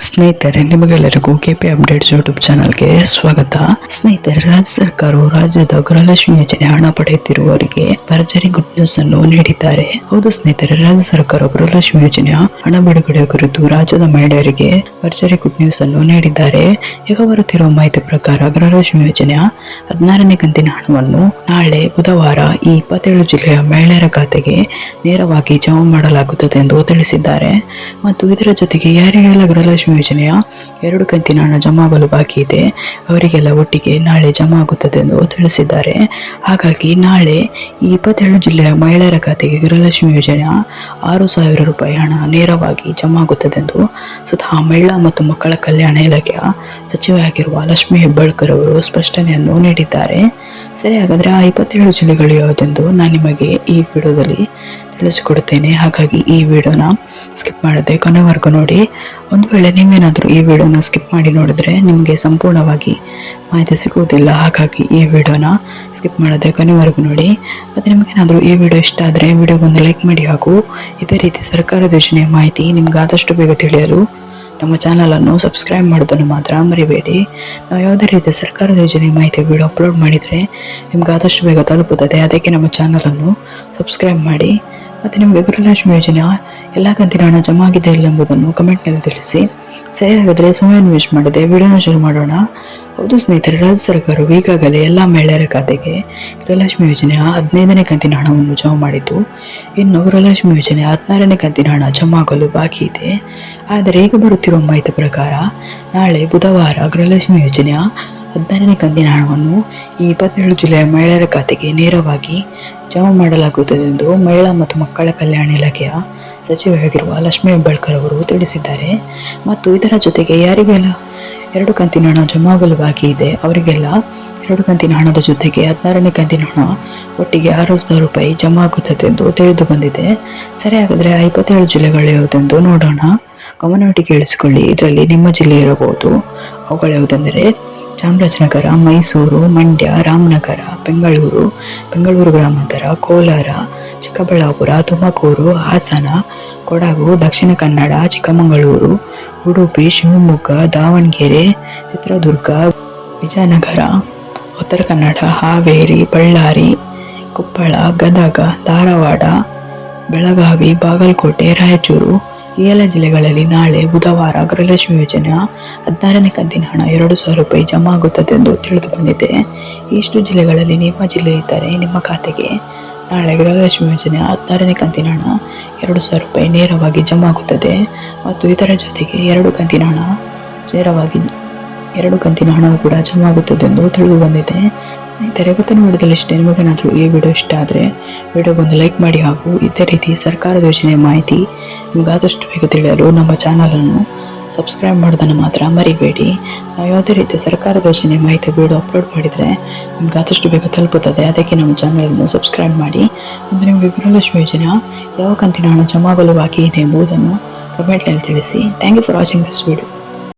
ಸ್ನೇಹಿತರೆ, ನಿಮಗೆಲ್ಲರಿಗೂ KP updates YouTube ಚಾನಲ್ಗೆ ಸ್ವಾಗತ. ಸ್ನೇಹಿತರೆ, ರಾಜ್ಯ ಸರ್ಕಾರವು ರಾಜ್ಯದ ಗೃಹಲಕ್ಷ್ಮಿ ಯೋಜನೆ ಹಣ ಪಡೆಯುತ್ತಿರುವವರಿಗೆ ಭರ್ಜರಿ ಗುಡ್ ನ್ಯೂಸ್ ಅನ್ನು ನೀಡಿದ್ದಾರೆ. ಹೌದು ಸ್ನೇಹಿತರೆ, ರಾಜ್ಯ ಸರ್ಕಾರ ಗೃಹಲಕ್ಷ್ಮಿ ಯೋಜನೆಯ ಹಣ ಬಿಡುಗಡೆ ಕುರಿತು ರಾಜ್ಯದ ಮಹಿಳೆಯರಿಗೆ ಭರ್ಜರಿ ಗುಡ್ ನ್ಯೂಸ್ ಅನ್ನು ನೀಡಿದ್ದಾರೆ. ಈಗ ಬರುತ್ತಿರುವ ಮಾಹಿತಿ ಪ್ರಕಾರ ಗೃಹಲಕ್ಷ್ಮಿ ಯೋಜನೆಯ 16ನೇ ಕಂತಿನ ಹಣವನ್ನು ನಾಳೆ ಬುಧವಾರ ಈ 27 ಜಿಲ್ಲೆಯ ಮಹಿಳೆಯರ ಖಾತೆಗೆ ನೇರವಾಗಿ ಜಮಾ ಮಾಡಲಾಗುತ್ತದೆ ಎಂದು ತಿಳಿಸಿದ್ದಾರೆ. ಮತ್ತು ಇದರ ಜೊತೆಗೆ ಯಾರಿಗೆಲ್ಲ ಗೃಹಲಕ್ಷ್ಮಿ ಯೋಜನೆಯ 2 ಕಂತಿನ ಹಣ ಜಮಾ ಆಗಲು ಬಾಕಿ ಇದೆ ಅವರಿಗೆಲ್ಲ ಒಟ್ಟಿಗೆ ನಾಳೆ ಜಮಾ ಆಗುತ್ತದೆ ಎಂದು ತಿಳಿಸಿದ್ದಾರೆ. ಹಾಗಾಗಿ ನಾಳೆ ಈ 27 ಜಿಲ್ಲೆಯ ಮಹಿಳೆಯರ ಖಾತೆಗೆ ಗೃಹಲಕ್ಷ್ಮಿ ಯೋಜನೆಯ 6,000 ರೂಪಾಯಿ ಹಣ ನೇರವಾಗಿ ಜಮಾ ಆಗುತ್ತದೆ ಎಂದು ಸ್ವತಃ ಮಹಿಳಾ ಮತ್ತು ಮಕ್ಕಳ ಕಲ್ಯಾಣ ಇಲಾಖೆಯ ಸಚಿವೆಯಾಗಿರುವ ಲಕ್ಷ್ಮಿ ಹೆಬ್ಬಾಳ್ಕರ್ ಅವರು ಸ್ಪಷ್ಟನೆಯನ್ನು ನೀಡಿದ್ದಾರೆ. ಸರಿ, ಹಾಗಾದ್ರೆ ಆ 27 ಜಿಲ್ಲೆಗಳು ಯಾವುದೆಂದು ನಾನು ನಿಮಗೆ ಈ ವಿಡಿಯೋದಲ್ಲಿ ತಿಳಿಸಿಕೊಡುತ್ತೇನೆ. ಹಾಗಾಗಿ ಈ ವಿಡಿಯೋನ ಸ್ಕಿಪ್ ಮಾಡದೆ ಕೊನೆವರೆಗೂ ನೋಡಿ. ಒಂದು ವೇಳೆ ನೀವೇನಾದರೂ ಈ ವಿಡಿಯೋನ ಸ್ಕಿಪ್ ಮಾಡಿ ನೋಡಿದ್ರೆ ನಿಮಗೆ ಸಂಪೂರ್ಣವಾಗಿ ಮಾಹಿತಿ ಸಿಗುವುದಿಲ್ಲ. ಹಾಗಾಗಿ ಈ ವಿಡಿಯೋನ ಸ್ಕಿಪ್ ಮಾಡದೆ ಕೊನೆವರೆಗೂ ನೋಡಿ. ಮತ್ತು ನಿಮಗೇನಾದರೂ ಈ ವಿಡಿಯೋ ಇಷ್ಟ ಆದರೆ ವಿಡಿಯೋಗೊಂದು ಲೈಕ್ ಮಾಡಿ. ಹಾಗೂ ಇದೇ ರೀತಿ ಸರ್ಕಾರದ ಯೋಜನೆಯ ಮಾಹಿತಿ ನಿಮ್ಗೆ ಆದಷ್ಟು ಬೇಗ ತಿಳಿಯಲು ನಮ್ಮ ಚಾನಲನ್ನು ಸಬ್ಸ್ಕ್ರೈಬ್ ಮಾಡೋದನ್ನು ಮಾತ್ರ ಮರಿಬೇಡಿ. ನಾವು ಯಾವುದೇ ರೀತಿಯ ಸರ್ಕಾರದ ಯೋಜನೆ ಮಾಹಿತಿ ವಿಡಿಯೋ ಅಪ್ಲೋಡ್ ಮಾಡಿದರೆ ನಿಮ್ಗೆ ಆದಷ್ಟು ಬೇಗ ತಲುಪುತ್ತದೆ. ಅದಕ್ಕೆ ನಮ್ಮ ಚಾನಲನ್ನು ಸಬ್ಸ್ಕ್ರೈಬ್ ಮಾಡಿ. ಮತ್ತು ನಿಮಗೆ ಗೃಹಲಕ್ಷ್ಮಿ ಯೋಜನೆಯ ಎಲ್ಲ ಕಂತಿನ ಹಣ ಜಮಾ ಆಗಿದೆ ಇಲ್ಲ ಎಂಬುದನ್ನು ಕಮೆಂಟ್ನಲ್ಲಿ ತಿಳಿಸಿ. ಸರಿ, ಹಾಗಾದರೆ ಸಮಯವನ್ನು ವೇಸ್ಟ್ ಮಾಡದೆ ವಿಡಿಯೋನ ಶುರು ಮಾಡೋಣ. ಹೌದು ಸ್ನೇಹಿತರೆ, ರಾಜ್ಯ ಸರ್ಕಾರವು ಈಗಾಗಲೇ ಎಲ್ಲ ಮಹಿಳೆಯರ ಖಾತೆಗೆ ಗೃಹಲಕ್ಷ್ಮಿ ಯೋಜನೆಯ 15ನೇ ಕಂತಿನ ಹಣವನ್ನು ಜಮಾ ಮಾಡಿದ್ದು, ಇನ್ನು ಗೃಹಲಕ್ಷ್ಮಿ ಯೋಜನೆಯ 16ನೇ ಕಂತಿನ ಹಣ ಜಮಾ ಆಗಲು ಬಾಕಿ ಇದೆ. ಆದರೆ ಈಗ ಬರುತ್ತಿರುವ ಮಾಹಿತಿ ಪ್ರಕಾರ ನಾಳೆ ಬುಧವಾರ ಗೃಹಲಕ್ಷ್ಮಿ ಯೋಜನೆಯ 16ನೇ ಕಂತಿನ ಹಣವನ್ನು ಈ 27 ಜಿಲ್ಲೆಯ ಮಹಿಳೆಯರ ಖಾತೆಗೆ ನೇರವಾಗಿ ಜಮಾ ಮಾಡಲಾಗುತ್ತದೆ ಎಂದು ಮಹಿಳಾ ಮತ್ತು ಮಕ್ಕಳ ಕಲ್ಯಾಣ ಇಲಾಖೆಯ ಸಚಿವೆಯಾಗಿರುವ ಲಕ್ಷ್ಮಿ ಹೆಬ್ಬಾಳ್ಕರ್ ಅವರು ತಿಳಿಸಿದ್ದಾರೆ. ಮತ್ತು ಇದರ ಜೊತೆಗೆ ಯಾರಿಗೆಲ್ಲ 2 ಕಂತಿನ ಹಣ ಜಮಾ ಆಗಲು ಬಾಕಿ ಇದೆ ಅವರಿಗೆಲ್ಲ 2 ಕಂತಿನ ಹಣದ ಜೊತೆಗೆ 16ನೇ ಕಂತಿನ ಹಣ ಒಟ್ಟಿಗೆ 6,000 ರೂಪಾಯಿ ಜಮಾ ಆಗುತ್ತದೆ ಎಂದು ತಿಳಿದು ಬಂದಿದೆ. ಸರಿ, ಹಾಗಾದರೆ 27 ಜಿಲ್ಲೆಗಳು ಯಾವುದೆಂದು ನೋಡೋಣ. ಗಮನವಿಟ್ಟು ಕೇಳಿಸಿಕೊಳ್ಳಿ. ಇದರಲ್ಲಿ ನಿಮ್ಮ ಜಿಲ್ಲೆ ಇರಬಹುದು. ಅವುಗಳು ಯಾವುದೆಂದರೆ ಚಾಮರಾಜನಗರ, ಮೈಸೂರು, ಮಂಡ್ಯ, ರಾಮನಗರ, ಬೆಂಗಳೂರು ಗ್ರಾಮಾಂತರ, ಕೋಲಾರ, ಚಿಕ್ಕಬಳ್ಳಾಪುರ, ತುಮಕೂರು, ಹಾಸನ, ಕೊಡಗು, ದಕ್ಷಿಣ ಕನ್ನಡ, ಚಿಕ್ಕಮಗಳೂರು, ಉಡುಪಿ, ಶಿವಮೊಗ್ಗ, ದಾವಣಗೆರೆ, ಚಿತ್ರದುರ್ಗ, ವಿಜಯನಗರ, ಉತ್ತರ ಕನ್ನಡ, ಹಾವೇರಿ, ಬಳ್ಳಾರಿ, ಕೊಪ್ಪಳ, ಗದಗ, ಧಾರವಾಡ, ಬೆಳಗಾವಿ, ಬಾಗಲಕೋಟೆ, ರಾಯಚೂರು ಈ ಎಲ್ಲ ಜಿಲ್ಲೆಗಳಲ್ಲಿ ನಾಳೆ ಬುಧವಾರ ಗೃಹಲಕ್ಷ್ಮಿ ಯೋಜನೆಯ 16ನೇ ಕಂತಿನ ಹಣ 2,000 ರೂಪಾಯಿ ಜಮಾ ಆಗುತ್ತದೆ ಎಂದು ತಿಳಿದು ಬಂದಿದೆ. ಇಷ್ಟು ಜಿಲ್ಲೆಗಳಲ್ಲಿ ನಿಮ್ಮ ಜಿಲ್ಲೆ ಇದ್ದರೆ ನಿಮ್ಮ ಖಾತೆಗೆ ನಾಳೆ ಗೃಹಲಕ್ಷ್ಮಿ ಯೋಜನೆಯ 16ನೇ ಕಂತಿನ ಹಣ 2,000 ರೂಪಾಯಿ ನೇರವಾಗಿ ಜಮಾ ಆಗುತ್ತದೆ. ಮತ್ತು ಇದರ ಜೊತೆಗೆ 2 ಕಂತಿನ ಹಣ ನೇರವಾಗಿ 2 ಕಂತಿನ ಹಣವು ಕೂಡ ಜಮಾ ಆಗುತ್ತದೆ ಎಂದು ತಿಳಿದು ಬಂದಿದೆ. ಸ್ನೇಹಿತರೆ, ಇವತ್ತಿನ ವಿಡಿಯೋದಲ್ಲಿ ಇಷ್ಟೇ. ನಿಮಗೇನಾದರೂ ಈ ವಿಡಿಯೋ ಇಷ್ಟ ಆದರೆ ವಿಡಿಯೋಗೊಂದು ಲೈಕ್ ಮಾಡಿ. ಹಾಗೂ ಇದೇ ರೀತಿ ಸರ್ಕಾರದ ಯೋಜನೆಯ ಮಾಹಿತಿ ನಿಮ್ಗೆ ಆದಷ್ಟು ಬೇಗ ತಿಳಿಯಲು ನಮ್ಮ ಚಾನಲನ್ನು ಸಬ್ಸ್ಕ್ರೈಬ್ ಮಾಡೋದನ್ನು ಮಾತ್ರ ಮರಿಬೇಡಿ. ನಾವು ಯಾವುದೇ ರೀತಿಯ ಸರ್ಕಾರದ ಯೋಜನೆ ಮಾಹಿತಿ ವಿಡಿಯೋ ಅಪ್ಲೋಡ್ ಮಾಡಿದರೆ ನಿಮ್ಗೆ ಆದಷ್ಟು ಬೇಗ ತಲುಪುತ್ತದೆ. ಅದಕ್ಕೆ ನಮ್ಮ ಚಾನಲನ್ನು ಸಬ್ಸ್ಕ್ರೈಬ್ ಮಾಡಿ. ಅಂದರೆ ನಿಮಗೆ ಗೃಹಲಕ್ಷ್ಮಿ ಯೋಜನೆಯ ಯಾವ ಕಂತಿನ ಹಣ ಜಮಾ ಆಗಲು ಬಾಕಿ ಇದೆ ಎಂಬುದನ್ನು ಕಮೆಂಟ್ನಲ್ಲಿ ತಿಳಿಸಿ. Thank you for watching this video.